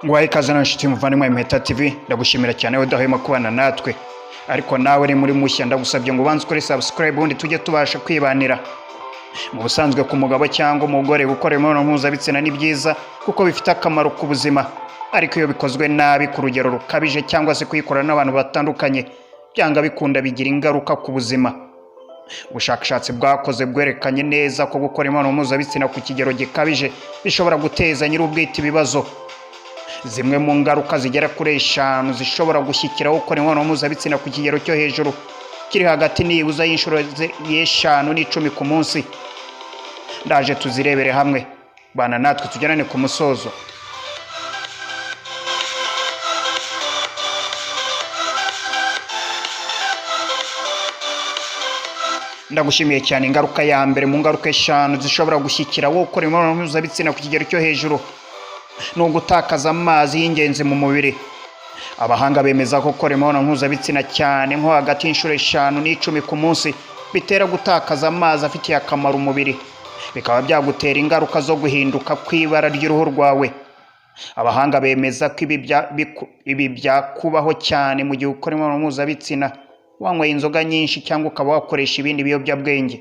Ngwaye ikaze n'inshuti muvandimwe Impeta TV, ndagushimira cyane wowe udahwema kubana natwe. Ariko nawe uri muri mushya ndagusabye ngo ubanze ukore subscribe ubundi tujye tubasha kwibanira. Mu busanzwe ku mugabo cyangwa umugore gukora imibonano mpuzabitsina ni byiza kuko bifite akamaro ku buzima, ariko iyo bikozwe nabi ku rugero rukabije cyangwa se kuyikora n'abantu batandukanye byanga bikunda bigira ingaruka ku buzima. Ubushakashatsi bwakoze bwerekanye neza ko gukora imibonano mpuzabitsina ku kigero gikabije bishobora guteza nyir'ubwite ibibazo. Zimwe mu ngaruka zigera kuri 5 zishobora gushyikiraho gukora imibonano mpuzabitsina ku kigero cyo hejuru kiri hagati n'ibuza y'inshuro 5 n'10 ku munsi. Ndaje tuzirebere hamwe, bana natwe tugerane ku musozo. Ndagushimiye cyane. Ingaruka ya mbere mu ngaruka 5 zishobora gushyikiraho gukora imibonano mpuzabitsina ku kigero cyo hejuru no gutakaza amazi y'ingenzi mu mubiri. Abahanga bemeza ko gukora imibonano mpuzabitsina cyane nko hagati y'inshuro 5 n'10 ku munsi bitera gutakaza amazi afitiye akamaro umubiri, bikaba byagutera ingaruka zo guhinduka kw'ibara ry'uruhu rwawe. Abahanga bemeza ko ibi byakubaho cyane mu gihe ukora imibonano mpuzabitsina wanyweye inzoga nyinshi cyangwa ukaba wakoresha ibindi biyobyabwenge.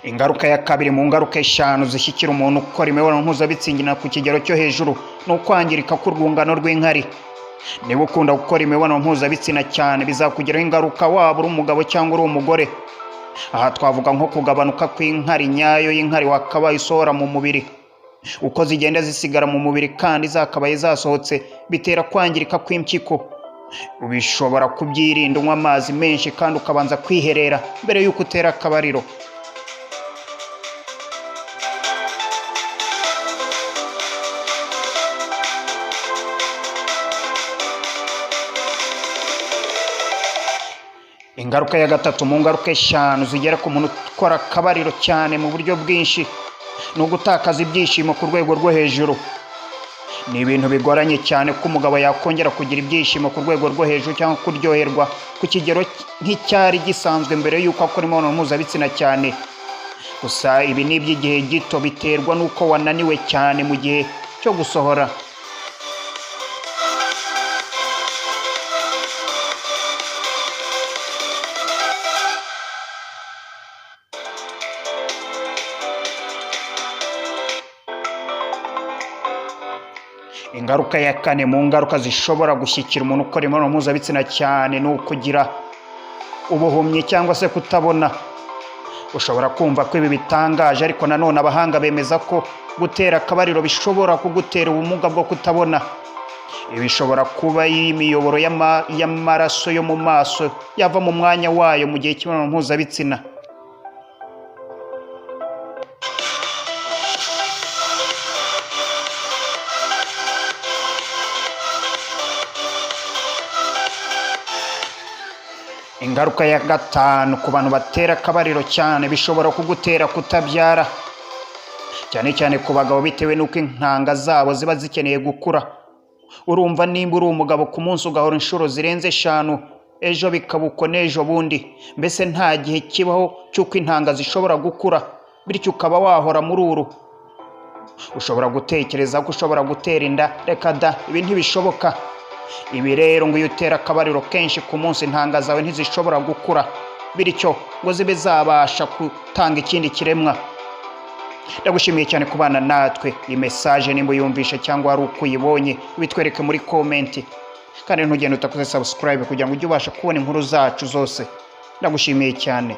Ingaruka ya kabiri mu ngaruka 5 zishyikira umuntu ukora imibonano mpuzabitsina ku kigero cyo hejuru no kwangirika k'urwungano rw'inkari. Niba ukunda gukora imibonano mpuzabitsina cyane bizakugiraho ingaruka waba uri umugabo cyangwa uri umugore. Aha twavuga nko kugabanuka kw'inkari nyayo y'inkari wakabaye isohora mu mubiri. Uko zigenda zisigara mu mubiri kandi zakabaye zasohotse bitera kwangirika kw'impyiko. Ubishobora kubyirinda unywa amazi menshi kandi ukabanza kwiherera mbere y'uko utera akabariro. Ingaruka ya gatatu mu ngaruka 5 zigera ku muntu ukora akabariro cyane mu buryo bwinshi no gutakaza ibyishimo ku rwego rwo hejuru. Ni ibintu bigoranye cyane ko umugabo yakongera kugira ibyishimo ku rwego rwo hejuru cyangwa kuryoherwa ku kigero nk'icyari gisanzwe mbere y'uko akora imibonano mpuzabitsina cyane. Gusa ibi ni iby'igihe gito, biterwa n'uko wananiwe cyane mu gihe cyo gusohora. Ingaruka ya 4 mu ngaruka zishobora gushyikira umuntu ukora imibonano mpuzabitsina cyane no kugira ubuhumyi cyangwa se kutabona. Ushobora kumva ko ibi bitangaje, ariko nanone abahanga bemeza ko gutera akabariro bishobora kugutera ubumuga bwo kutabona. Ibi bishobora kuba imiyoboro y'amaraso yo mu maso yava mu mwanya wayo mu gihe cy'imibonano mpuzabitsina. Ingaruka ya 5 ku bantu batera akabariro cyane bishobora kugutera kutabyara, cyane cyane ku bagabo bitewe n'uko intanga zabo ziba zikeneye gukura. Urumva nimba uri umugabo ku munsi ugahora inshuro zirenze 5, ejo bikabuko n'ejo bundi, mbese nta gihe kibaho cy'uko intanga zishobora gukura, bityo ukaba wahora muri uru. Ushobora gutekereza ko ushobora gutera inda, reka da, ibi ntibishoboka. Ibi rero ngo iyo utera akabariro kenshi ku munsi intanga zawe ntizishobora gukura, bityo ngo zibe zabasha gutanga ikindi kiremwa. Ndagushimiye cyane kubana natwe. Iyi message nimba yumvishe cyangwa ari uko uyibonye bitwereke muri comment, kandi ntugende utakoze subscribe kugira ngo ujye ubasha kubona inkuru zacu zose. Ndagushimiye cyane.